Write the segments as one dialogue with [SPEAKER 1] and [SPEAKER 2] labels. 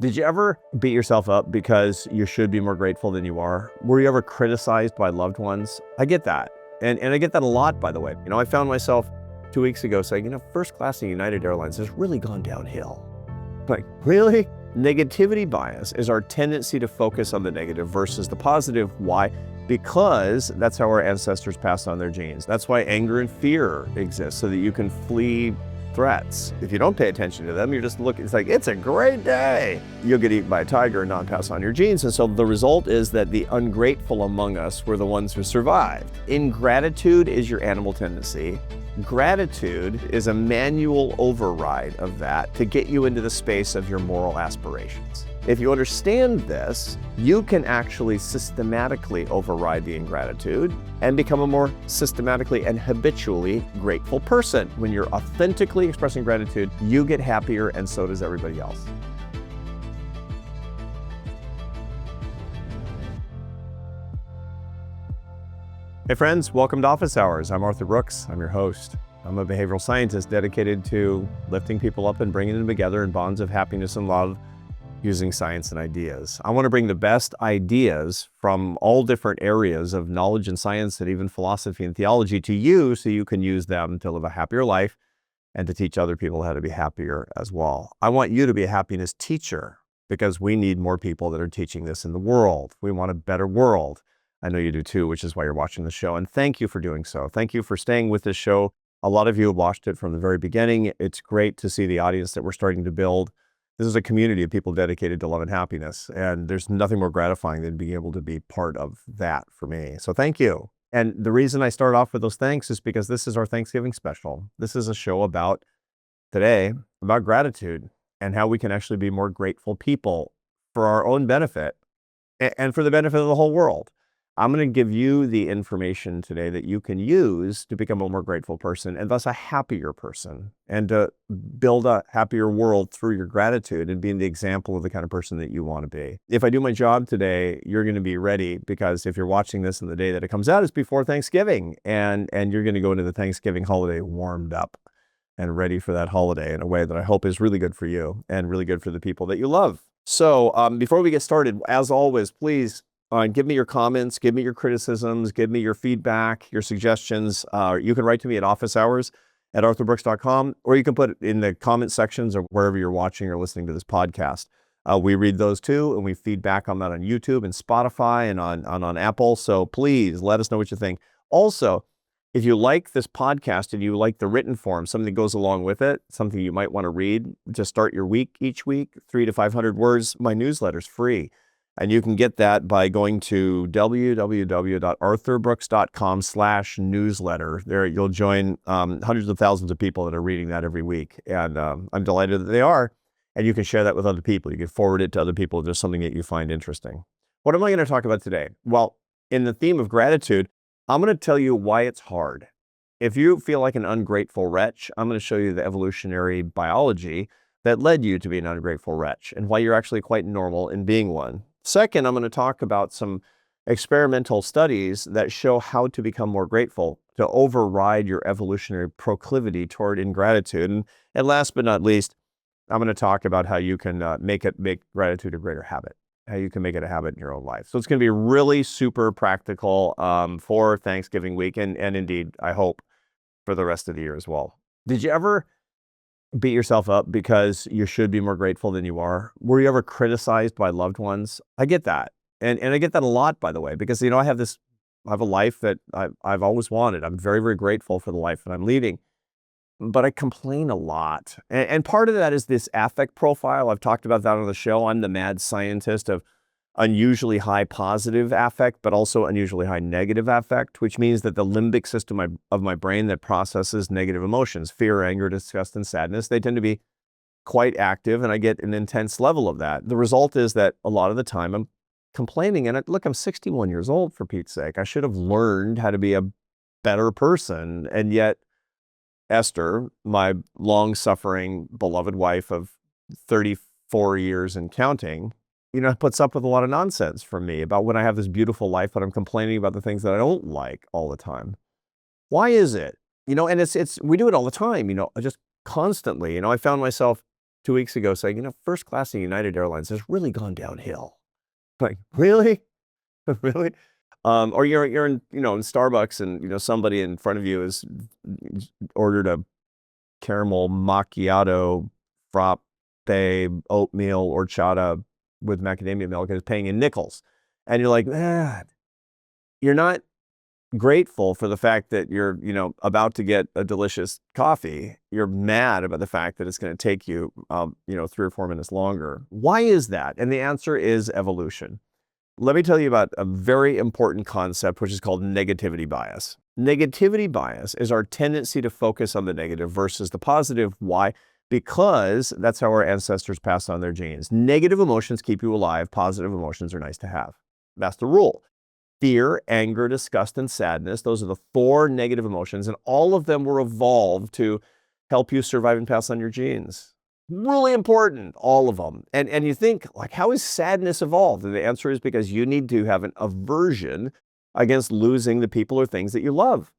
[SPEAKER 1] Did you ever beat yourself up because you should be more grateful than you are? Were you ever criticized by loved ones? I get that. And I get that a lot, by the way. I found myself 2 weeks ago saying, first class in United Airlines has really gone downhill. Like, really? Negativity bias is our tendency to focus on the negative versus the positive. Why? Because that's how our ancestors passed on their genes. That's why anger and fear exist, so that you can flee threats. If you don't pay attention to them, you're just looking, it's like, it's a great day. You'll get eaten by a tiger and not pass on your genes. And so the result is that the ungrateful among us were the ones who survived. Ingratitude is your animal tendency. Gratitude is a manual override of that to get you into the space of your moral aspirations. If you understand this, you can actually systematically override the ingratitude and become a more systematically and habitually grateful person. When you're authentically expressing gratitude, you get happier, and so does everybody else. Hey friends, welcome to Office Hours. I'm Arthur Brooks. I'm your host. I'm a behavioral scientist dedicated to lifting people up and bringing them together in bonds of happiness and love using science and ideas. I want to bring the best ideas from all different areas of knowledge and science and even philosophy and theology to you, so you can use them to live a happier life and to teach other people how to be happier as well. I want you to be a happiness teacher, because we need more people that are teaching this in the world. We want a better world. I know you do too, which is why you're watching the show. And thank you for doing so. Thank you for staying with this show. A lot of you have watched it from the very beginning. It's great to see the audience that we're starting to build. This is a community of people dedicated to love and happiness. And there's nothing more gratifying than being able to be part of that for me. So thank you. And the reason I start off with those thanks is because this is our Thanksgiving special. This is a show today about gratitude and how we can actually be more grateful people for our own benefit and for the benefit of the whole world. I'm going to give you the information today that you can use to become a more grateful person, and thus a happier person, and to build a happier world through your gratitude and being the example of the kind of person that you want to be. If I do my job today, you're going to be ready, because if you're watching this in the day that it comes out, it's before Thanksgiving, and you're going to go into the Thanksgiving holiday warmed up and ready for that holiday in a way that I hope is really good for you and really good for the people that you love. So before we get started, as always, please give me your comments, give me your criticisms, give me your feedback, your suggestions. You can write to me at officehours@arthurbrooks.com, or you can put it in the comment sections or wherever you're watching or listening to this podcast. We read those too, and we feedback on that on YouTube and Spotify and on Apple. So please let us know what you think. Also, if you like this podcast and you like the written form, something that goes along with it, something you might want to read to start your week each week, 300 to 500 words, my newsletter's free. And you can get that by going to www.arthurbrooks.com/newsletter. There you'll join hundreds of thousands of people that are reading that every week. And I'm delighted that they are. And you can share that with other people. You can forward it to other people if there's something that you find interesting. What am I going to talk about today? Well, in the theme of gratitude, I'm going to tell you why it's hard. If you feel like an ungrateful wretch, I'm going to show you the evolutionary biology that led you to be an ungrateful wretch and why you're actually quite normal in being one. Second, I'm going to talk about some experimental studies that show how to become more grateful, to override your evolutionary proclivity toward ingratitude. And last but not least, I'm going to talk about how you can make gratitude a greater habit, how you can make it a habit in your own life. So it's going to be really super practical for Thanksgiving week, and indeed, I hope, for the rest of the year as well. Did you ever beat yourself up because you should be more grateful than you are? Were you ever criticized by loved ones? I get that. And I get that a lot, by the way, because, I have a life that I've always wanted. I'm very, very grateful for the life that I'm leading, but I complain a lot. And part of that is this affect profile. I've talked about that on the show. I'm the mad scientist of unusually high positive affect, but also unusually high negative affect, which means that the limbic system of my brain that processes negative emotions, fear, anger, disgust, and sadness, they tend to be quite active, and I get an intense level of that. The result is that a lot of the time I'm complaining, and look, I'm 61 years old, for Pete's sake. I should have learned how to be a better person, and yet Esther, my long-suffering, beloved wife of 34 years and counting, puts up with a lot of nonsense from me about when I have this beautiful life, but I'm complaining about the things that I don't like all the time. Why is it? And we do it all the time, just constantly. I found myself 2 weeks ago saying, first class in United Airlines has really gone downhill. Like, really? Really? Or you're in, in Starbucks and, somebody in front of you has ordered a caramel macchiato frappe oatmeal horchata with macadamia milk and is paying in nickels. And you're like, man, you're not grateful for the fact that you're, about to get a delicious coffee. You're mad about the fact that it's going to take you, 3 or 4 minutes longer. Why is that? And the answer is evolution. Let me tell you about a very important concept, which is called negativity bias. Negativity bias is our tendency to focus on the negative versus the positive. Why? Because that's how our ancestors passed on their genes. Negative emotions keep you alive. Positive emotions are nice to have. That's the rule. Fear, anger, disgust, and sadness. Those are the 4 negative emotions, and all of them were evolved to help you survive and pass on your genes. Really important, all of them. And you think, like, how is sadness evolved? And the answer is because you need to have an aversion against losing the people or things that you love.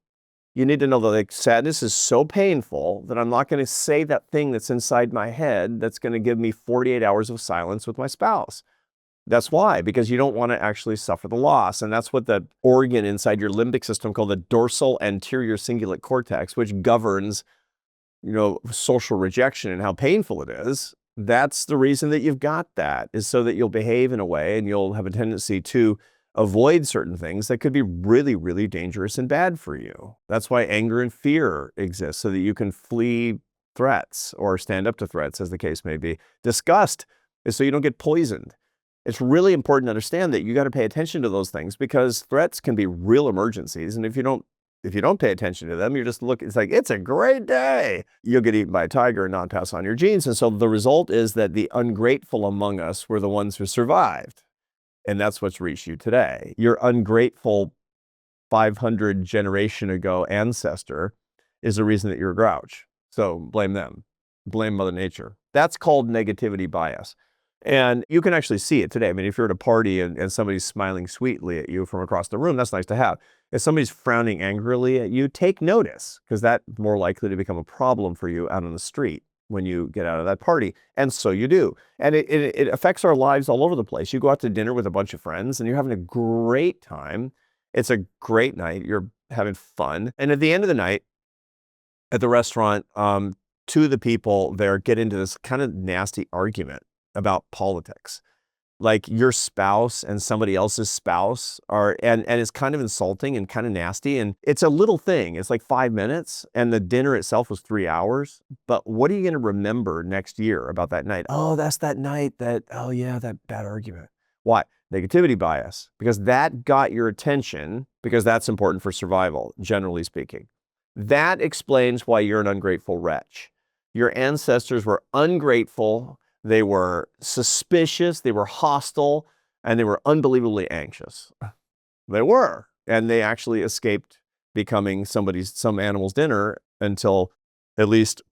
[SPEAKER 1] You need to know that, like, sadness is so painful that I'm not going to say that thing that's inside my head that's going to give me 48 hours of silence with my spouse. That's why, because you don't want to actually suffer the loss. And that's what the organ inside your limbic system called the dorsal anterior cingulate cortex, which governs, social rejection and how painful it is. That's the reason that you've got that, is so that you'll behave in a way and you'll have a tendency to avoid certain things that could be really, really dangerous and bad for you. That's why anger and fear exist, so that you can flee threats or stand up to threats, as the case may be. Disgust is so you don't get poisoned. It's really important to understand that you got to pay attention to those things, because threats can be real emergencies. And if you don't pay attention to them, you're just it's like, it's a great day. You'll get eaten by a tiger and not pass on your genes. And so the result is that the ungrateful among us were the ones who survived. And that's what's reached you today. Your ungrateful 500 generation ago ancestor is the reason that you're a grouch. So blame them. Blame Mother Nature. That's called negativity bias. And you can actually see it today. I mean, if you're at a party and somebody's smiling sweetly at you from across the room, that's nice to have. If somebody's frowning angrily at you, take notice, because that's more likely to become a problem for you out on the street when you get out of that party. And so you do. And it affects our lives all over the place. You go out to dinner with a bunch of friends and you're having a great time. It's a great night. You're having fun. And at the end of the night at the restaurant, 2 of the people there get into this kind of nasty argument about politics. Like, your spouse and somebody else's spouse and it's kind of insulting and kind of nasty. And it's a little thing. It's like 5 minutes, and the dinner itself was 3 hours. But what are you going to remember next year about that night? Oh, that's that night that bad argument. Why? Negativity bias. Because that got your attention, because that's important for survival, generally speaking. That explains why you're an ungrateful wretch. Your ancestors were ungrateful. They were suspicious, they were hostile, and they were unbelievably anxious. They were. And they actually escaped becoming some animal's dinner until at least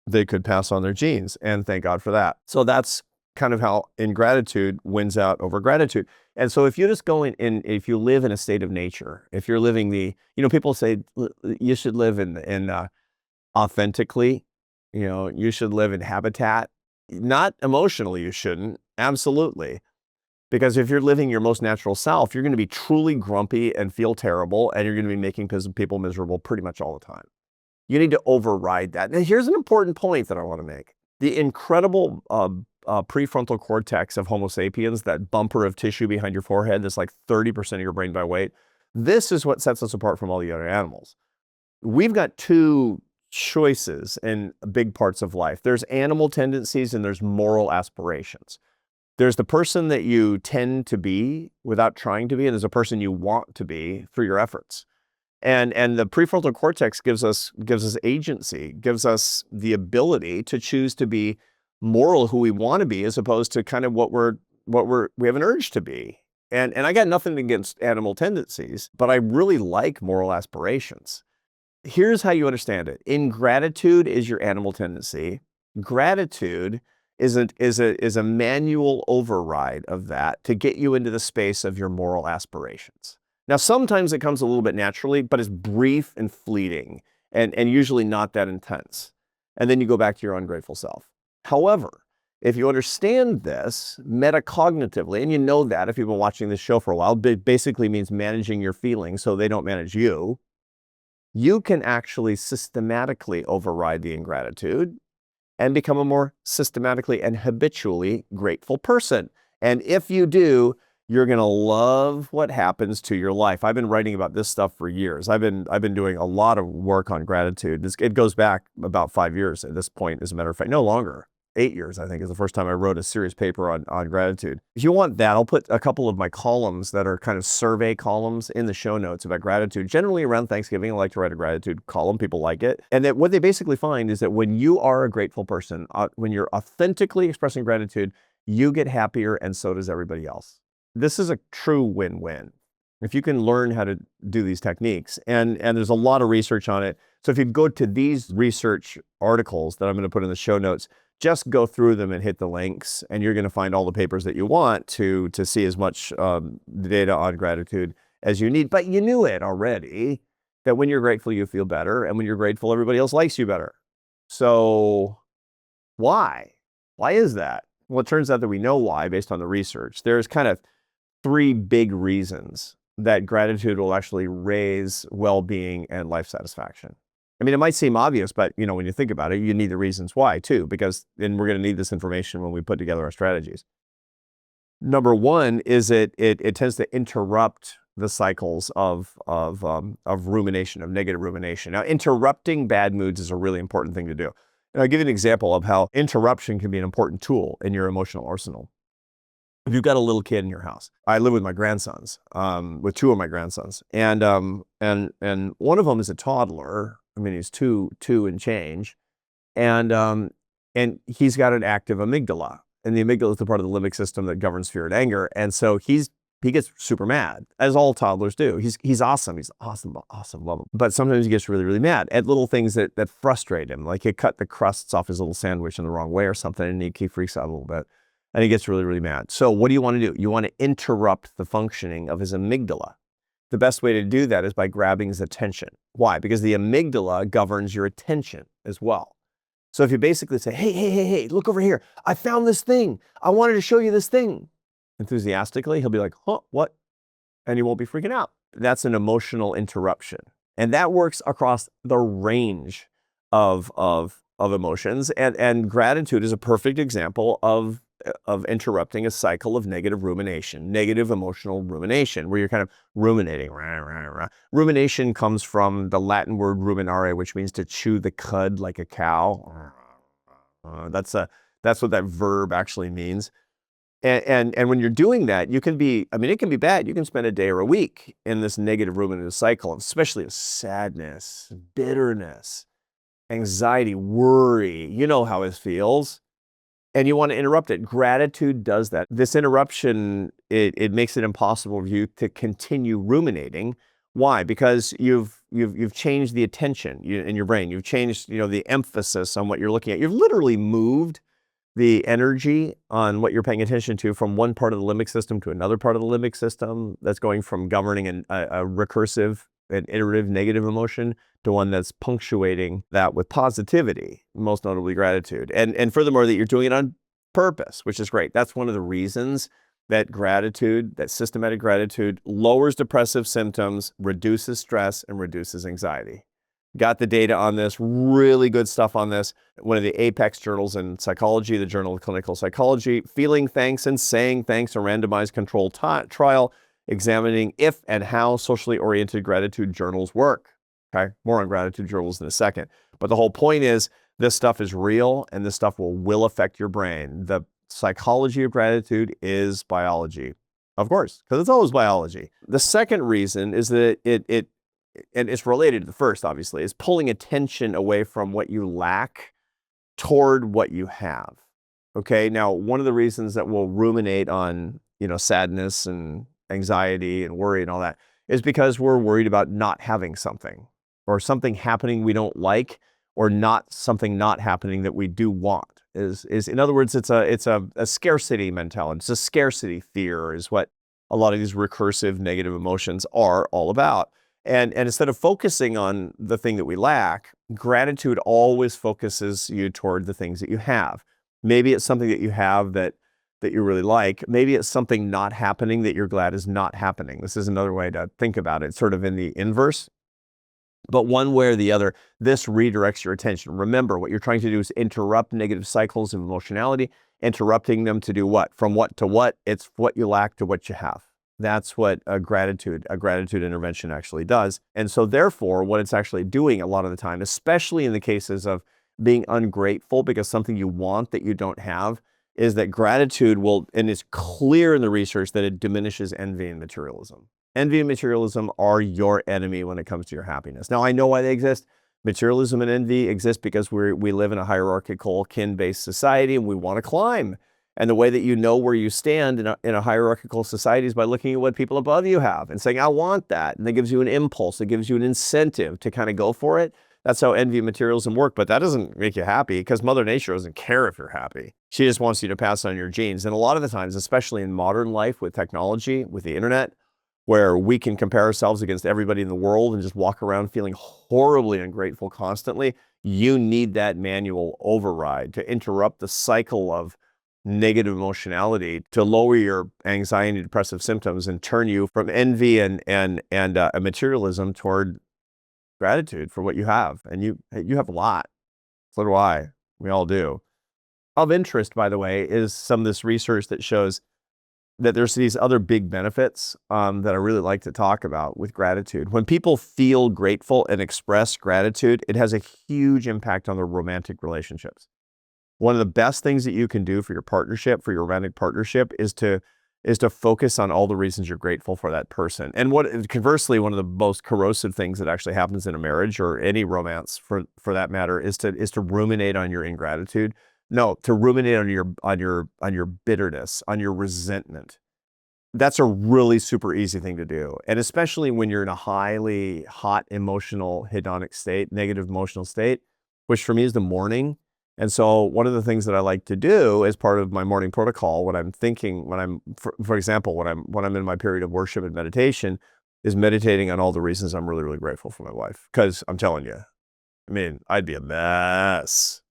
[SPEAKER 1] they could pass on their genes. And thank God for that. So that's kind of how ingratitude wins out over gratitude. And so if you just go if you live in a state of nature, if you're living people say you should live in authentically, you should live in habitat. Not emotionally, you shouldn't. Absolutely. Because if you're living your most natural self, you're going to be truly grumpy and feel terrible, and you're going to be making people miserable pretty much all the time. You need to override that. Now, here's an important point that I want to make. The incredible prefrontal cortex of Homo sapiens, that bumper of tissue behind your forehead that's like 30% of your brain by weight, this is what sets us apart from all the other animals. We've got 2 choices in big parts of life. There's animal tendencies and there's moral aspirations. There's the person that you tend to be without trying to be, and there's a person you want to be through your efforts. And the prefrontal cortex gives us agency, gives us the ability to choose to be moral, who we want to be, as opposed to kind of what we have an urge to be. And I got nothing against animal tendencies, but I really like moral aspirations. Here's how you understand it. Ingratitude is your animal tendency. Gratitude is a manual override of that to get you into the space of your moral aspirations. Now, sometimes it comes a little bit naturally, but it's brief and fleeting and usually not that intense. And then you go back to your ungrateful self. However, If you understand this metacognitively, and you know that if you've been watching this show for a while, it basically means managing your feelings so they don't manage you. You can actually systematically override the ingratitude and become a more systematically and habitually grateful person. And if you do, you're going to love what happens to your life. I've been writing about this stuff for years. I've been doing a lot of work on gratitude. It goes back about 5 years at this point, as a matter of fact, no longer. 8 years, I think, is the first time I wrote a serious paper on gratitude. If you want that, I'll put a couple of my columns that are kind of survey columns in the show notes about gratitude. Generally around Thanksgiving, I like to write a gratitude column. People like it. And that what they basically find is that when you are a grateful person, when you're authentically expressing gratitude, you get happier and so does everybody else. This is a true win-win. If you can learn how to do these techniques, and there's a lot of research on it. So if you go to these research articles that I'm going to put in the show notes, just go through them and hit the links, and you're going to find all the papers that you want to see as much data on gratitude as you need. But you knew it already, that when you're grateful, you feel better, and when you're grateful, everybody else likes you better. So why? Why is that? Well, it turns out that we know why based on the research. There's kind of 3 big reasons that gratitude will actually raise well-being and life satisfaction. I mean, it might seem obvious, but when you think about it, you need the reasons why too, because then we're going to need this information when we put together our strategies. Number 1 is it tends to interrupt the cycles of rumination, of negative rumination. Now, interrupting bad moods is a really important thing to do. And I'll give you an example of how interruption can be an important tool in your emotional arsenal. If you've got a little kid in your house, I live with my grandsons, with 2 of my grandsons, and one of them is a toddler. I mean, he's two and change, and he's got an active amygdala, and the amygdala is the part of the limbic system that governs fear and anger, and so he gets super mad, as all toddlers do. He's awesome. He's awesome, love him. But sometimes he gets really, really mad at little things that frustrate him, like he cut the crusts off his little sandwich in the wrong way or something, and he freaks out a little bit. And he gets really, really mad. So what do you want to do? You want to interrupt the functioning of his amygdala. The best way to do that is by grabbing his attention. Why? Because the amygdala governs your attention as well. So if you basically say, hey, look over here. I found this thing. I wanted to show you this thing. Enthusiastically, he'll be like, huh, what? And he won't be freaking out. That's an emotional interruption. And that works across the range of emotions. And gratitude is a perfect example of interrupting a cycle of negative rumination, negative emotional rumination, where you're kind of ruminating. Rumination comes from the Latin word ruminare, which means to chew the cud like a cow. That's what that verb actually means. And when you're doing that, it can be bad. You can spend a day or a week in this negative ruminative cycle, especially of sadness, bitterness, anxiety, worry. You know how it feels. And you want to interrupt it. Gratitude does that. This interruption, it makes it impossible for you to continue ruminating. Why? Because you've changed the attention in your brain. You've changed, the emphasis on what you're looking at. You've literally moved the energy on what you're paying attention to from one part of the limbic system to another part of the limbic system that's going from governing a recursive and iterative negative emotion to one that's punctuating that with positivity, most notably gratitude. And furthermore, that you're doing it on purpose, which is great. That's one of the reasons that gratitude, that systematic gratitude, lowers depressive symptoms, reduces stress, and reduces anxiety. Got the data on this, really good stuff on this. One of the apex journals in psychology, the Journal of Clinical Psychology, Feeling Thanks and Saying Thanks, a randomized controlled trial examining if and how socially oriented gratitude journals work. Okay, more on gratitude journals in a second. But the whole point is this stuff is real and this stuff will affect your brain. The psychology of gratitude is biology, of course, because it's always biology. The second reason is that and it's related to the first, obviously, is pulling attention away from what you lack toward what you have. Okay, now one of the reasons that we'll ruminate on, sadness and anxiety and worry and all that is because we're worried about not having something or something happening we don't like or something not happening that we do want. Is in other words, it's a scarcity mentality. It's a scarcity fear is what a lot of these recursive negative emotions are all about. And instead of focusing on the thing that we lack, gratitude always focuses you toward the things that you have. Maybe it's something that you have that you really like. Maybe it's something not happening that you're glad is not happening. This is another way to think about it, sort of in the inverse. But one way or the other, this redirects your attention. Remember, what you're trying to do is interrupt negative cycles of emotionality, interrupting them to do what? From what to what? It's what you lack to what you have. That's what a gratitude intervention actually does. And so therefore, what it's actually doing a lot of the time, especially in the cases of being ungrateful because something you want that you don't have, is that gratitude will, and it's clear in the research that it diminishes envy and materialism. Envy and materialism are your enemy when it comes to your happiness. Now, I know why they exist. Materialism and envy exist because we live in a hierarchical, kin-based society, and we want to climb. And the way that you know where you stand in a hierarchical society is by looking at what people above you have and saying, I want that. And that gives you an impulse. It gives you an incentive to kind of go for it. That's how envy and materialism work, but that doesn't make you happy because Mother Nature doesn't care if you're happy. She just wants you to pass on your genes. And a lot of the times, especially in modern life with technology, with the internet, where we can compare ourselves against everybody in the world and just walk around feeling horribly ungrateful constantly, you need that manual override to interrupt the cycle of negative emotionality, to lower your anxiety and depressive symptoms and turn you from envy and materialism toward gratitude for what you have. And you have a lot. So do I. We all do. Of interest, by the way, is some of this research that shows that there's these other big benefits that I really like to talk about with gratitude. When people feel grateful and express gratitude, it has a huge impact on their romantic relationships. One of the best things that you can do for your partnership, for your romantic partnership, is to focus on all the reasons you're grateful for that person. And conversely, one of the most corrosive things that actually happens in a marriage or any romance for that matter is to ruminate on your ingratitude. No, to ruminate on your bitterness, on your resentment. That's a really super easy thing to do. And especially when you're in a highly hot emotional hedonic state, negative emotional state, which for me is the morning. And so one of the things that I like to do as part of my morning protocol when I'm thinking, for example, when I'm in my period of worship and meditation, is meditating on all the reasons I'm really, really grateful for my wife. Because I'm telling you, I mean, I'd be a mess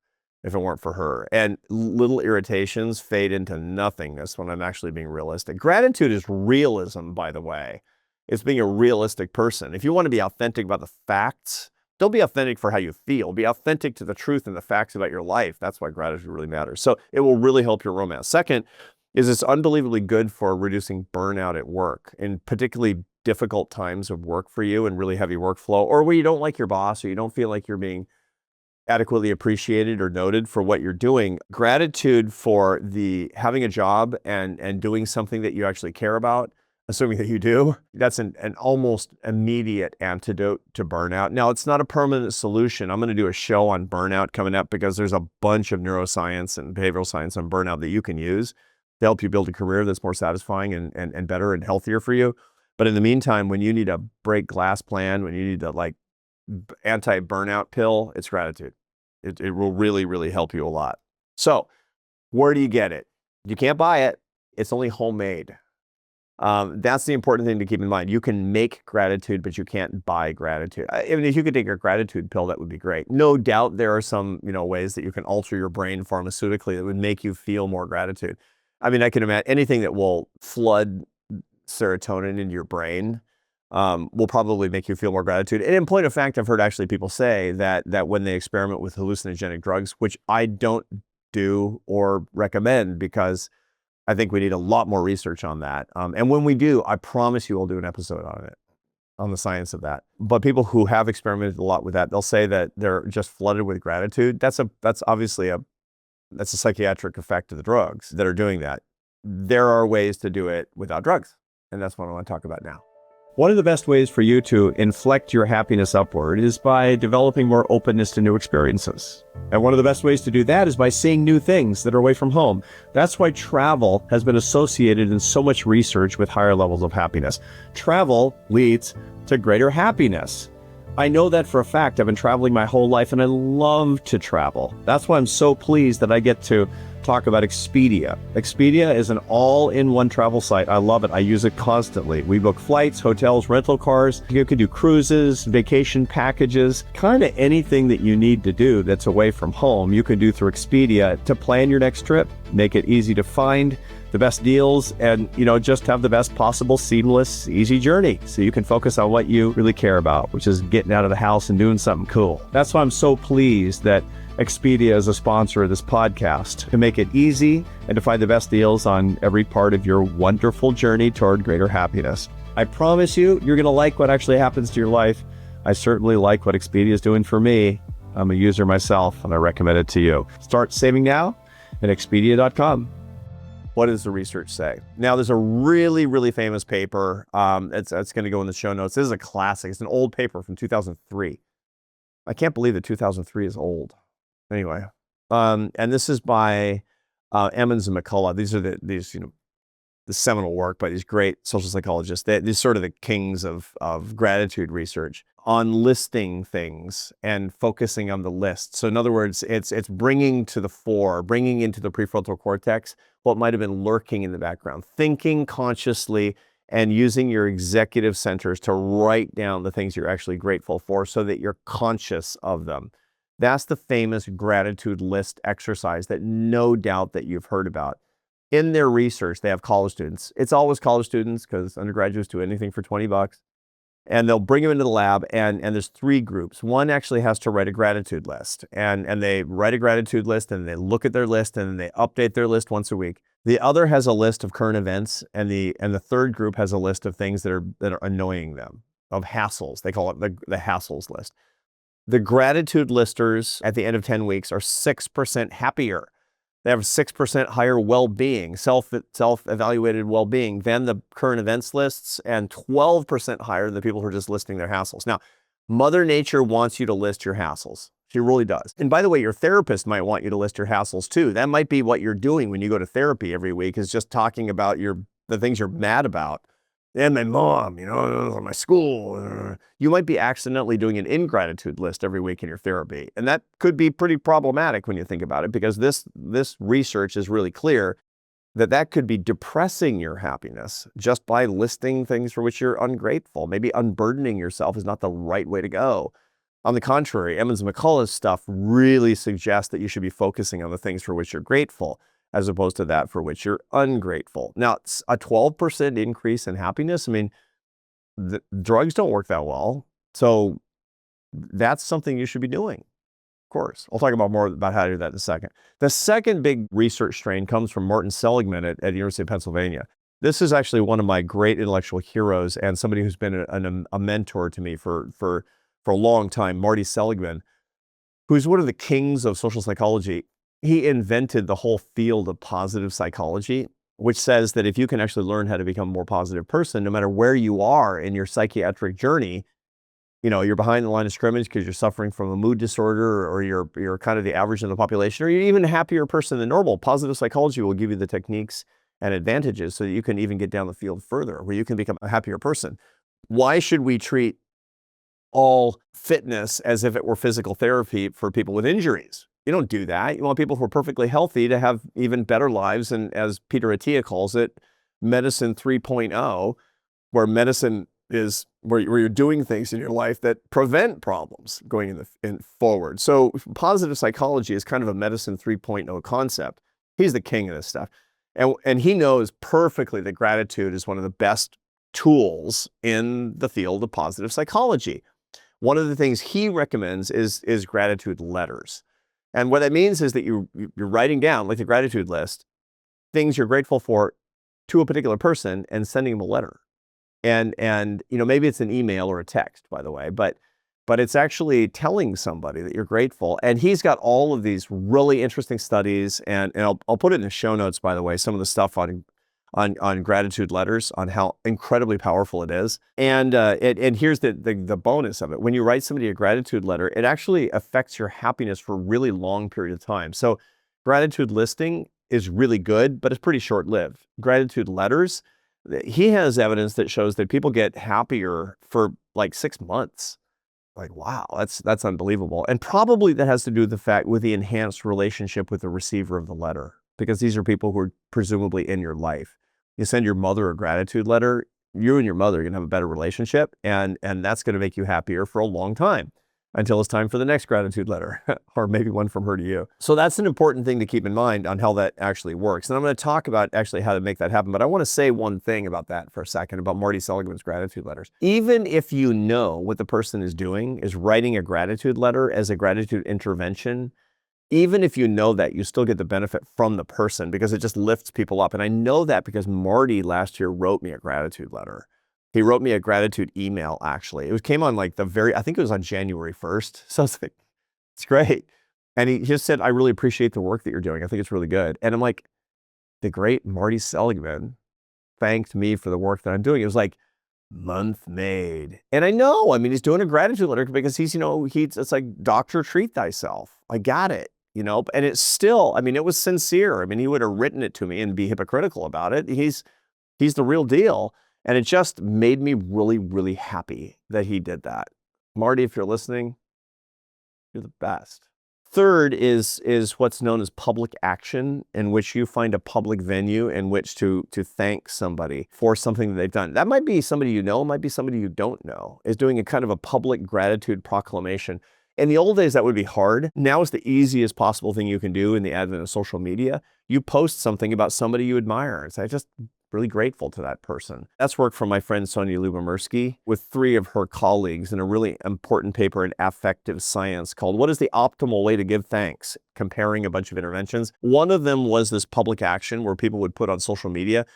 [SPEAKER 1] if it weren't for her. And little irritations fade into nothingness when I'm actually being realistic. Gratitude is realism, by the way. It's being a realistic person. If you want to be authentic about the facts, don't be authentic for how you feel. Be authentic to the truth and the facts about your life. That's why gratitude really matters. So it will really help your romance. Second is it's unbelievably good for reducing burnout at work, in particularly difficult times of work for you and really heavy workflow, or where you don't like your boss or you don't feel like you're being adequately appreciated or noted for what you're doing. Gratitude for having a job and doing something that you actually care about, assuming that you do, that's an almost immediate antidote to burnout. Now, it's not a permanent solution. I'm going to do a show on burnout coming up because there's a bunch of neuroscience and behavioral science on burnout that you can use to help you build a career that's more satisfying and better and healthier for you. But in the meantime, when you need a break glass plan, when you need a anti-burnout pill, it's gratitude. It will really, really help you a lot. So where do you get it? You can't buy it. It's only homemade. That's the important thing to keep in mind. You can make gratitude, but you can't buy gratitude. I mean, if you could take a gratitude pill, that would be great. No doubt there are some, ways that you can alter your brain pharmaceutically that would make you feel more gratitude. I mean, I can imagine anything that will flood serotonin into your brain will probably make you feel more gratitude. And in point of fact, I've heard actually people say that when they experiment with hallucinogenic drugs, which I don't do or recommend because I think we need a lot more research on that. And when we do, I promise you we'll do an episode on it, on the science of that. But people who have experimented a lot with that, they'll say that they're just flooded with gratitude. That's obviously a psychiatric effect of the drugs that are doing that. There are ways to do it without drugs. And that's what I want to talk about now. One of the best ways for you to inflect your happiness upward is by developing more openness to new experiences. And one of the best ways to do that is by seeing new things that are away from home. That's why travel has been associated in so much research with higher levels of happiness. Travel leads to greater happiness. I know that for a fact. I've been traveling my whole life and I love to travel. That's why I'm so pleased that I get to talk about Expedia. Expedia is an all-in-one travel site. I love it. I use it constantly. We book flights, hotels, rental cars. You can do cruises, vacation packages, kind of anything that you need to do that's away from home, you can do through Expedia to plan your next trip, make it easy to find the best deals, and just have the best possible seamless, easy journey so you can focus on what you really care about, which is getting out of the house and doing something cool. That's why I'm so pleased that Expedia is a sponsor of this podcast, to make it easy and to find the best deals on every part of your wonderful journey toward greater happiness. I promise you're going to like what actually happens to your life. I certainly like what Expedia is doing for me. I'm a user myself, and I recommend it to you. Start saving now at Expedia.com. What does the research say? Now, there's a really, really famous paper. It's going to go in the show notes. This is a classic. It's an old paper from 2003. I can't believe that 2003 is old. Anyway, and this is by Emmons and McCullough. These are the seminal work by these great social psychologists. These sort of the kings of gratitude research on listing things and focusing on the list. So in other words, it's bringing to the fore, bringing into the prefrontal cortex what might have been lurking in the background, thinking consciously and using your executive centers to write down the things you're actually grateful for so that you're conscious of them. That's the famous gratitude list exercise that no doubt that you've heard about. In their research, they have college students. It's always college students because undergraduates do anything for $20. And they'll bring them into the lab, and there's three groups. One actually has to write a gratitude list, and they write a gratitude list, and they look at their list, and they update their list once a week. The other has a list of current events, and the third group has a list of things that are annoying them, of hassles. They call it the hassles list. The gratitude listers at the end of 10 weeks are 6% happier. They have 6% higher well-being, self-evaluated well-being than the current events lists, and 12% higher than the people who are just listing their hassles. Now, Mother Nature wants you to list your hassles. She really does. And by the way, your therapist might want you to list your hassles too. That might be what you're doing when you go to therapy every week, is just talking about the things you're mad about. And my mom, or my school. You might be accidentally doing an ingratitude list every week in your therapy. And that could be pretty problematic when you think about it, because this research is really clear that could be depressing your happiness just by listing things for which you're ungrateful. Maybe unburdening yourself is not the right way to go. On the contrary, Emmons and McCullough's stuff really suggests that you should be focusing on the things for which you're grateful, as opposed to that for which you're ungrateful. Now, it's a 12% increase in happiness. I mean, the drugs don't work that well. So that's something you should be doing, of course. I'll talk more about how to do that in a second. The second big research strain comes from Martin Seligman at the University of Pennsylvania. This is actually one of my great intellectual heroes and somebody who's been a mentor to me for a long time, Marty Seligman, who's one of the kings of social psychology. He invented the whole field of positive psychology, which says that if you can actually learn how to become a more positive person, no matter where you are in your psychiatric journey, you're behind the line of scrimmage because you're suffering from a mood disorder, or you're kind of the average in the population, or you're even a happier person than normal, positive psychology will give you the techniques and advantages so that you can even get down the field further, where you can become a happier person. Why should we treat all fitness as if it were physical therapy for people with injuries? You don't do that. You want people who are perfectly healthy to have even better lives. And as Peter Attia calls it, medicine 3.0, where medicine is where you're doing things in your life that prevent problems going forward. So positive psychology is kind of a medicine 3.0 concept. He's the king of this stuff. And he knows perfectly that gratitude is one of the best tools in the field of positive psychology. One of the things he recommends is gratitude letters. And what that means is that you're writing down, like the gratitude list, things you're grateful for to a particular person and sending them a letter. And maybe it's an email or a text, by the way, but it's actually telling somebody that you're grateful. And he's got all of these really interesting studies, and I'll put it in the show notes, by the way, some of the stuff on gratitude letters, on how incredibly powerful it is. And here's the bonus of it. When you write somebody a gratitude letter, it actually affects your happiness for a really long period of time. So gratitude listing is really good, but it's pretty short-lived. Gratitude letters, he has evidence that shows that people get happier for like 6 months. Like, wow, that's unbelievable. And probably that has to do with the enhanced relationship with the receiver of the letter. because these are people who are presumably in your life. You send your mother a gratitude letter, you and your mother are going to have a better relationship, and that's going to make you happier for a long time until it's time for the next gratitude letter, or maybe one from her to you. So that's an important thing to keep in mind on how that actually works. And I'm going to talk about actually how to make that happen. But I want to say one thing about that for a second, about Marty Seligman's gratitude letters. Even if you know what the person is doing is writing a gratitude letter as a gratitude intervention, even if you know that, you still get the benefit from the person because it just lifts people up. And I know that because Marty last year wrote me a gratitude letter. He wrote me a gratitude email, actually. It came on like I think it was on January 1st. So it's like, it's great. And he just said, I really appreciate the work that you're doing. I think it's really good. And I'm like, the great Marty Seligman thanked me for the work that I'm doing. It was like, month made. And I know, I mean, he's doing a gratitude letter because he's, it's like, doctor, treat thyself. I got it, and it's still, I mean, it was sincere. I mean, he would have written it to me and be hypocritical about it. He's the real deal. And it just made me really, really happy that he did that. Marty, if you're listening, you're the best. Third is what's known as public action, in which you find a public venue in which to thank somebody for something that they've done. That might be somebody you know, might be somebody you don't know, is doing a kind of a public gratitude proclamation. In the old days, that would be hard. Now is the easiest possible thing you can do in the advent of social media. You post something about somebody you admire and say, just really grateful to that person. That's work from my friend Sonia Lyubomirsky with 3 of her colleagues in a really important paper in affective science called What is the Optimal Way to Give Thanks? Comparing a bunch of interventions. One of them was this public action where people would put on social media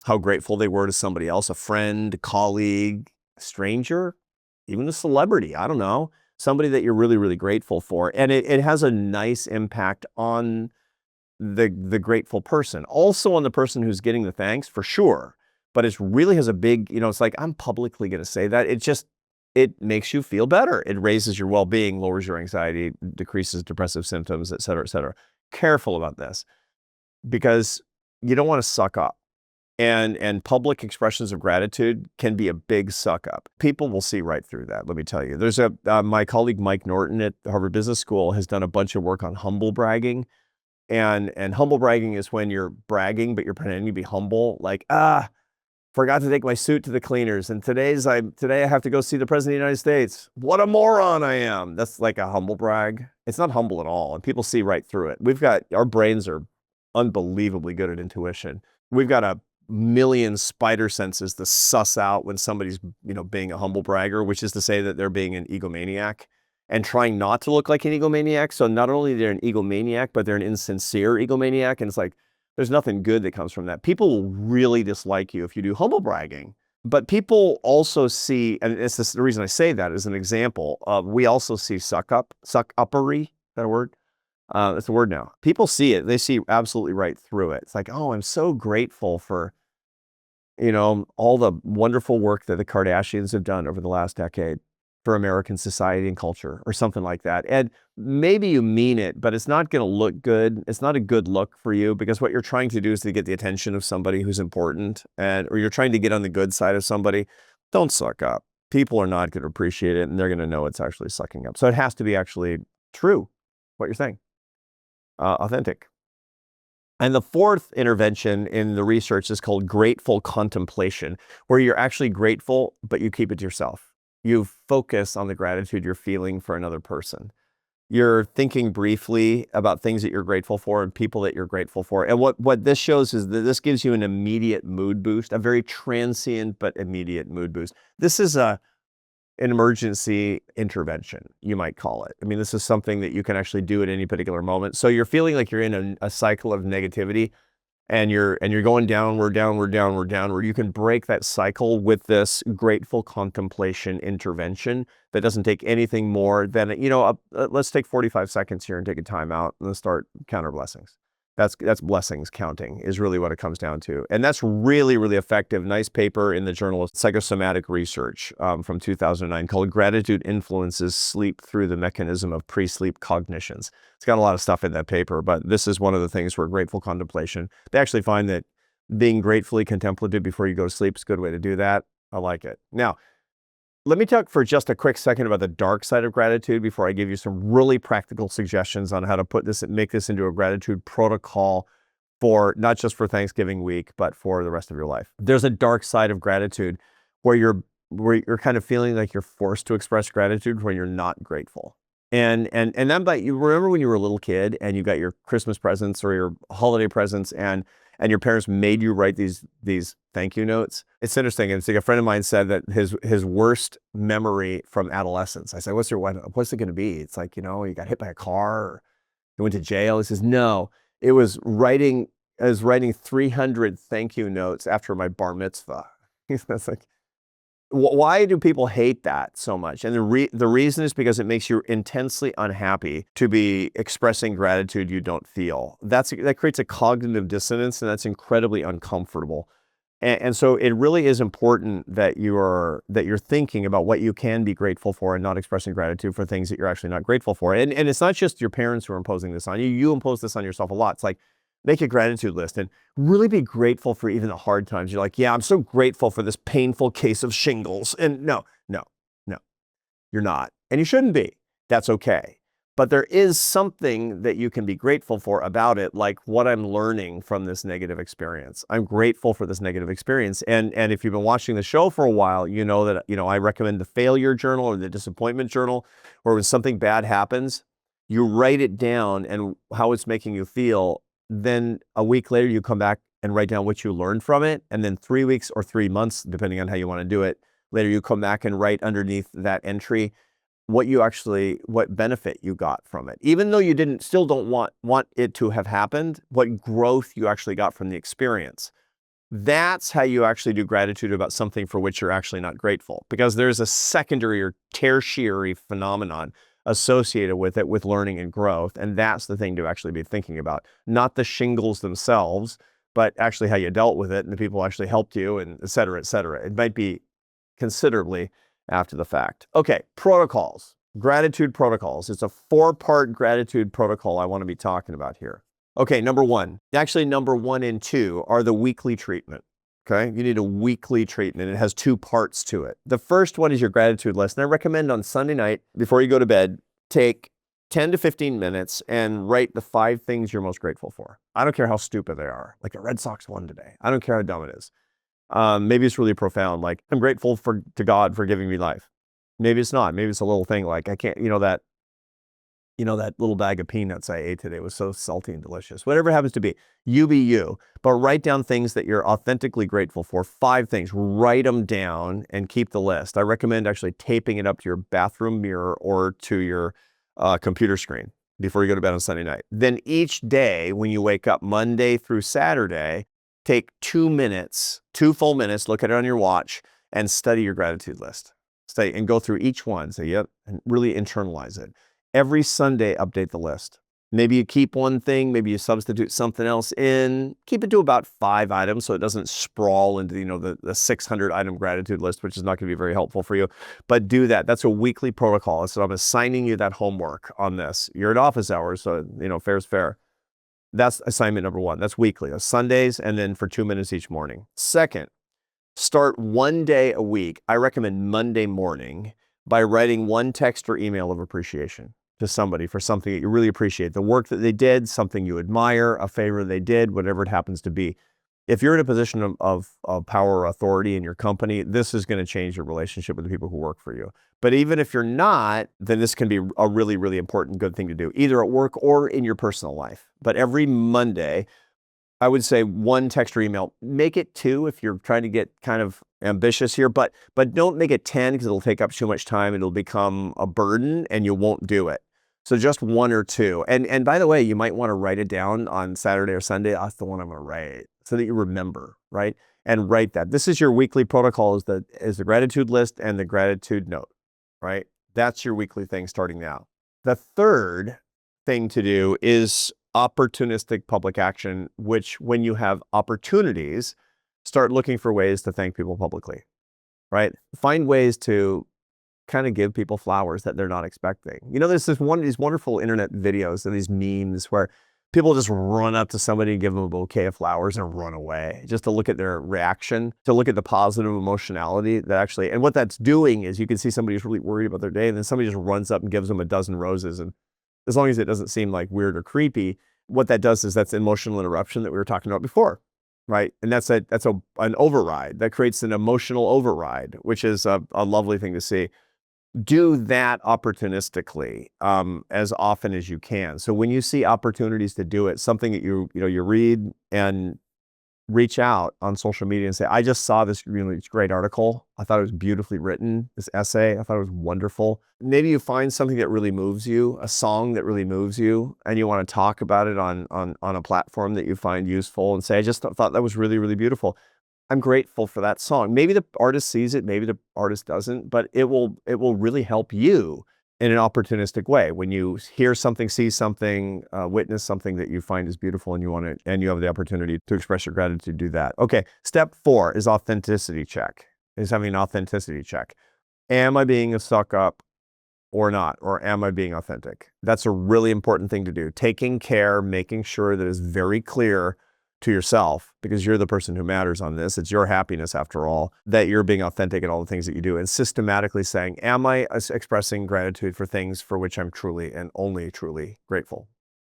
[SPEAKER 1] how grateful they were to somebody else, a friend, a colleague, a stranger, even a celebrity, I don't know, somebody that you're really, really grateful for. And it has a nice impact on the grateful person, also on the person who's getting the thanks, for sure. But it really has a big, it's like, I'm publicly going to say that. It makes you feel better. It raises your well-being, lowers your anxiety, decreases depressive symptoms, et cetera, et cetera. Careful about this because you don't want to suck up. And public expressions of gratitude can be a big suck up. People will see right through that, let me tell you. There's my colleague Mike Norton at Harvard Business School has done a bunch of work on humble bragging. And humble bragging is when you're bragging, but you're pretending to be humble. Like, forgot to take my suit to the cleaners. And today I have to go see the President of the United States. What a moron I am. That's like a humble brag. It's not humble at all. And people see right through it. Our brains are unbelievably good at intuition. We've got a million spider senses to suss out when somebody's, being a humble bragger, which is to say that they're being an egomaniac and trying not to look like an egomaniac. So not only they're an egomaniac, but they're an insincere egomaniac. And it's like, there's nothing good that comes from that. People will really dislike you if you do humble bragging. But people also see, and the reason I say that as an example, we also see suck uppery. Is that a word? It's a word now. People see it. They see absolutely right through it. It's like, oh, I'm so grateful for, all the wonderful work that the Kardashians have done over the last decade for American society and culture, or something like that. And maybe you mean it, but it's not going to look good. It's not a good look for you because what you're trying to do is to get the attention of somebody who's important, or you're trying to get on the good side of somebody. Don't suck up. People are not going to appreciate it, and they're going to know it's actually sucking up. So it has to be actually true, what you're saying, authentic. And the 4th intervention in the research is called grateful contemplation, where you're actually grateful, but you keep it to yourself. You focus on the gratitude you're feeling for another person. You're thinking briefly about things that you're grateful for and people that you're grateful for. And what this shows is that this gives you an immediate mood boost, a very transient but immediate mood boost. This is an emergency intervention, you might call it. I mean, this is something that you can actually do at any particular moment. So you're feeling like you're in a cycle of negativity, and you're going downward. You can break that cycle with this grateful contemplation intervention that doesn't take anything more than, let's take 45 seconds here and take a time out and let's start counter blessings. That's blessings counting is really what it comes down to. And that's really, really effective. Nice paper in the journal of Psychosomatic Research from 2009 called Gratitude Influences Sleep Through the Mechanism of Pre-Sleep Cognitions. It's got a lot of stuff in that paper, but this is one of the things where grateful contemplation, they actually find that being gratefully contemplative before you go to sleep is a good way to do that. I like it. Now, let me talk for just a quick second about the dark side of gratitude before I give you some really practical suggestions on how to make this into a gratitude protocol for not just for Thanksgiving week, but for the rest of your life. There's a dark side of gratitude where you're kind of feeling like you're forced to express gratitude when you're not grateful. And that might, you remember when you were a little kid and you got your Christmas presents or your holiday presents and your parents made you write these thank you notes. It's interesting. And it's like a friend of mine said that his worst memory from adolescence. I said, what's it going to be? It's like, you got hit by a car or you went to jail. He says, no, it was writing 300 thank you notes after my bar mitzvah. That's like, why do people hate that so much? And the reason is because it makes you intensely unhappy to be expressing gratitude you don't feel. That creates a cognitive dissonance, and that's incredibly uncomfortable. And so it really is important that you're thinking about what you can be grateful for and not expressing gratitude for things that you're actually not grateful for. And it's not just your parents who are imposing this on you. You impose this on yourself a lot. It's like, make a gratitude list and really be grateful for even the hard times. You're like, yeah, I'm so grateful for this painful case of shingles. And no, you're not. And you shouldn't be. That's okay. But there is something that you can be grateful for about it, like what I'm learning from this negative experience. I'm grateful for this negative experience. And if you've been watching the show for a while, you know that, I recommend the failure journal or the disappointment journal, where when something bad happens, you write it down and how it's making you feel. Then a week later, you come back and write down what you learned from it. And then 3 weeks or 3 months, depending on how you want to do it, later you come back and write underneath that entry what benefit you got from it. Even though you still don't want it to have happened, what growth you actually got from the experience. That's how you actually do gratitude about something for which you're actually not grateful, because there's a secondary or tertiary phenomenon associated with it, with learning and growth. And that's the thing to actually be thinking about, not the shingles themselves, but actually how you dealt with it and the people actually helped you, and et cetera, et cetera. It might be considerably after the fact. Okay, protocols, gratitude protocols. It's a 4-part gratitude protocol I want to be talking about here. Okay, number 1 and 2 are the weekly treatment. Okay, you need a weekly treatment. It has 2 parts to it. The first one is your gratitude list. And I recommend on Sunday night, before you go to bed, take 10 to 15 minutes and write the 5 things you're most grateful for. I don't care how stupid they are. Like the Red Sox won today. I don't care how dumb it is. Maybe it's really profound. Like, I'm grateful to God for giving me life. Maybe it's not. Maybe it's a little thing like, I can't, that little bag of peanuts I ate today was so salty and delicious. Whatever it happens to be, you be you. But write down things that you're authentically grateful for. 5 things. Write them down and keep the list. I recommend actually taping it up to your bathroom mirror or to your computer screen before you go to bed on Sunday night. Then each day when you wake up, Monday through Saturday, take 2 full minutes, look at it on your watch, and study your gratitude list. Study and go through each one. Say, yep, and really internalize it. Every Sunday, update the list. Maybe you keep one thing, maybe you substitute something else in. Keep it to about 5 items so it doesn't sprawl into the 600 item gratitude list, which is not going to be very helpful for you. But do that. That's a weekly protocol. So I'm assigning you that homework on this. You're at office hours, so fair's fair. That's assignment number 1. That's weekly. That's Sundays, and then for 2 minutes each morning. Second, start 1 day a week. I recommend Monday morning, by writing 1 text or email of appreciation to somebody for something that you really appreciate. The work that they did, something you admire, a favor they did, whatever it happens to be. If you're in a position of power or authority in your company, this is going to change your relationship with the people who work for you. But even if you're not, then this can be a really, really important, good thing to do, either at work or in your personal life. But every Monday, I would say 1 text or email. Make it 2 if you're trying to get kind of ambitious here, but don't make it 10 because it'll take up too much time. It'll become a burden and you won't do it. So just 1 or 2. And by the way, you might want to write it down on Saturday or Sunday. That's the one I'm going to write, so that you remember, right? And write that. This is your weekly protocol, is the gratitude list and the gratitude note, right? That's your weekly thing starting now. The third thing to do is opportunistic public action, which, when you have opportunities, start looking for ways to thank people publicly, right? Find ways to kind of give people flowers that they're not expecting. There's these wonderful internet videos and these memes where people just run up to somebody and give them a bouquet of flowers and run away, just to look at their reaction, to look at the positive emotionality that actually, and what that's doing is you can see somebody who's really worried about their day, and then somebody just runs up and gives them a dozen roses. And as long as it doesn't seem like weird or creepy, what that does is that's emotional interruption that we were talking about before, right? And that's an override that creates an emotional override, which is a lovely thing to see. Do that opportunistically as often as you can. So when you see opportunities to do it, something that you read and reach out on social media and say, I just saw this really great article. I thought it was beautifully written, this essay. I thought it was wonderful. Maybe you find something that really moves you, a song that really moves you, and you want to talk about it on a platform that you find useful and say, I just thought that was really, really beautiful. I'm grateful for that song. Maybe the artist sees it, maybe the artist doesn't, but it will really help you in an opportunistic way. When you hear something, see something, witness something that you find is beautiful and you have the opportunity to express your gratitude, do that. Okay, step 4 is authenticity check, is having an authenticity check. Am I being a suck up or not? Or am I being authentic? That's a really important thing to do. Taking care, making sure that it's very clear to yourself, because you're the person who matters on this. It's your happiness, after all, that you're being authentic in all the things that you do, and systematically saying, am I expressing gratitude for things for which I'm truly and only truly grateful?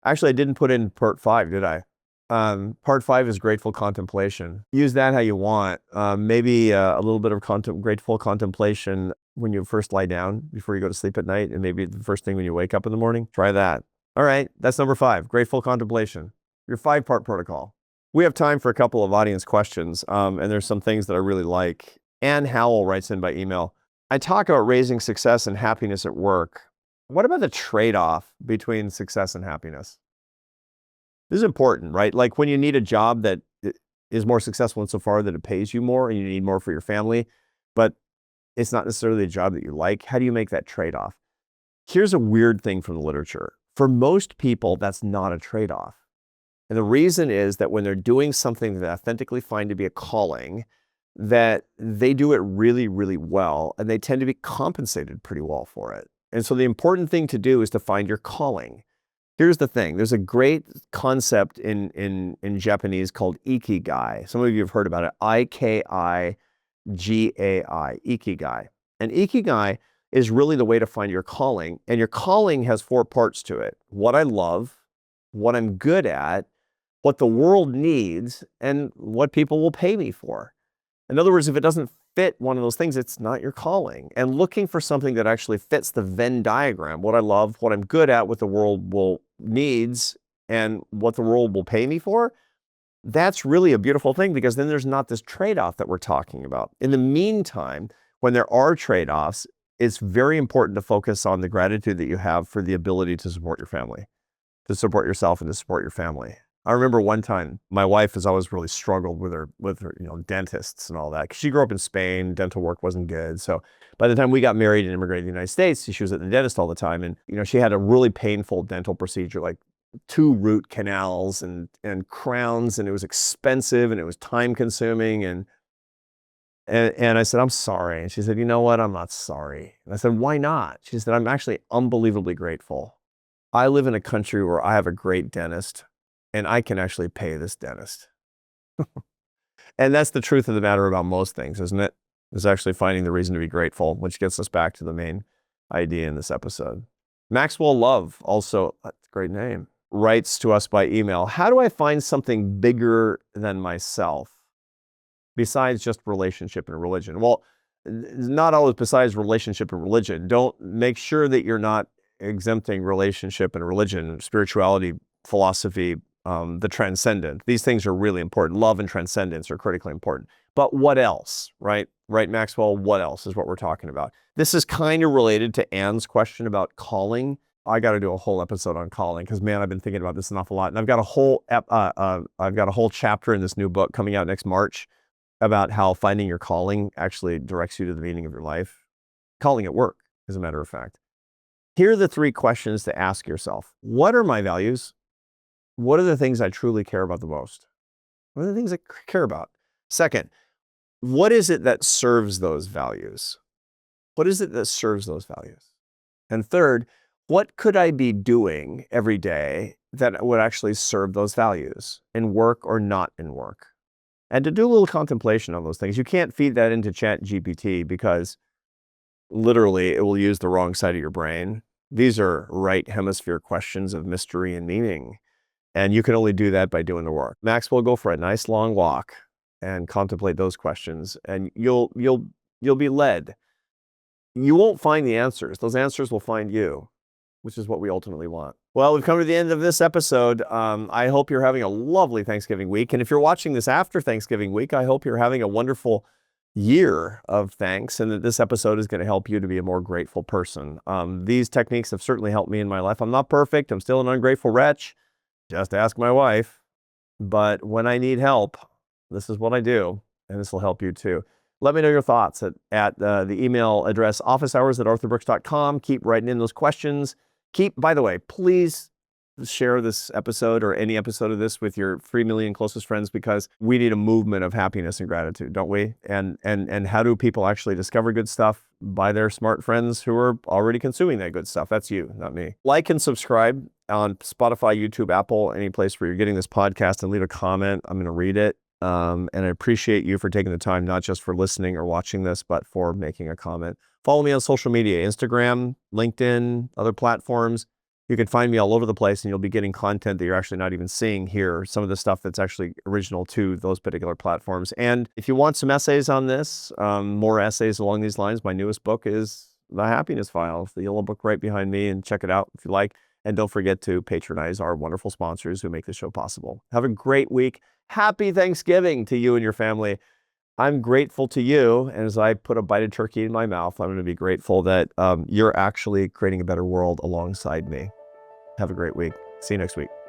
[SPEAKER 1] Actually, I didn't put in part 5, did I? Part 5 is grateful contemplation. Use that how you want. Maybe a little bit of grateful contemplation when you first lie down before you go to sleep at night, and maybe the first thing when you wake up in the morning. Try that. All right, that's number 5, grateful contemplation. Your 5-part protocol. We have time for a couple of audience questions, and there's some things that I really like. Ann Howell writes in by email, I talk about raising success and happiness at work. What about the trade-off between success and happiness? This is important, right? Like when you need a job that is more successful insofar that it pays you more and you need more for your family, but it's not necessarily a job that you like. How do you make that trade-off? Here's a weird thing from the literature. For most people, that's not a trade-off. And the reason is that when they're doing something that they authentically find to be a calling, that they do it really, really well, and they tend to be compensated pretty well for it. And so the important thing to do is to find your calling. Here's the thing. There's a great concept in Japanese called ikigai. Some of you have heard about it. Ikigai, ikigai. And ikigai is really the way to find your calling. And your calling has 4 parts to it. What I love, what I'm good at, what the world needs, and what people will pay me for. In other words, if it doesn't fit one of those things, it's not your calling. And looking for something that actually fits the Venn diagram, what I love, what I'm good at, what the world needs, and what the world will pay me for, that's really a beautiful thing, because then there's not this trade-off that we're talking about. In the meantime, when there are trade-offs, it's very important to focus on the gratitude that you have for the ability to support your family, to support yourself and to support your family. I remember one time my wife has always really struggled with her dentists and all that, because she grew up in Spain. Dental work wasn't good. So by the time we got married and immigrated to the United States, she was at the dentist all the time. And, she had a really painful dental procedure, like 2 root canals and crowns, and it was expensive and it was time consuming. And I said, I'm sorry. And she said, you know what? I'm not sorry. And I said, why not? She said, I'm actually unbelievably grateful. I live in a country where I have a great dentist, and I can actually pay this dentist. And that's the truth of the matter about most things, isn't it? Is actually finding the reason to be grateful, which gets us back to the main idea in this episode. Maxwell Love, also, that's a great name, writes to us by email, how do I find something bigger than myself besides just relationship and religion? Well, not always besides relationship and religion. Don't make sure that you're not exempting relationship and religion, spirituality, philosophy, the transcendent. These things are really important. Love and transcendence are critically important. But what else, right? Right, Maxwell, what else is what we're talking about? This is kind of related to Anne's question about calling. I got to do a whole episode on calling, because man, I've been thinking about this an awful lot. And I've got a whole chapter in this new book coming out next March about how finding your calling actually directs you to the meaning of your life. Calling at work, as a matter of fact. Here are the 3 questions to ask yourself. What are my values? What are the things I truly care about the most? What are the things I care about? Second, what is it that serves those values? What is it that serves those values? And third, what could I be doing every day that would actually serve those values, in work or not in work? And to do a little contemplation on those things. You can't feed that into ChatGPT, because literally it will use the wrong side of your brain. These are right hemisphere questions of mystery and meaning. And you can only do that by doing the work. Max will go for a nice long walk and contemplate those questions, and you'll be led. You won't find the answers. Those answers will find you, which is what we ultimately want. Well, we've come to the end of this episode. I hope you're having a lovely Thanksgiving week. And if you're watching this after Thanksgiving week, I hope you're having a wonderful year of thanks, and that this episode is going to help you to be a more grateful person. These techniques have certainly helped me in my life. I'm not perfect. I'm still an ungrateful wretch. Just ask my wife. But when I need help, this is what I do, and this will help you too. Let me know your thoughts at the email address officehours@arthurbrooks.com. Keep writing in those questions. By the way, please share this episode or any episode of this with your 3 million closest friends, because we need a movement of happiness and gratitude, don't we? And how do people actually discover good stuff? By their smart friends who are already consuming that good stuff. That's you, not me. Like and subscribe on Spotify, YouTube, Apple, any place where you're getting this podcast, and leave a comment. I'm going to read it. And I appreciate you for taking the time, not just for listening or watching this, but for making a comment. Follow me on social media, Instagram, LinkedIn, other platforms. You can find me all over the place, and you'll be getting content that you're actually not even seeing here. Some of the stuff that's actually original to those particular platforms. And if you want some essays on this, more essays along these lines, my newest book is The Happiness File, the yellow book right behind me, and check it out if you like. And don't forget to patronize our wonderful sponsors who make the show possible. Have a great week. Happy Thanksgiving to you and your family. I'm grateful to you. And as I put a bite of turkey in my mouth, I'm going to be grateful that you're actually creating a better world alongside me. Have a great week. See you next week.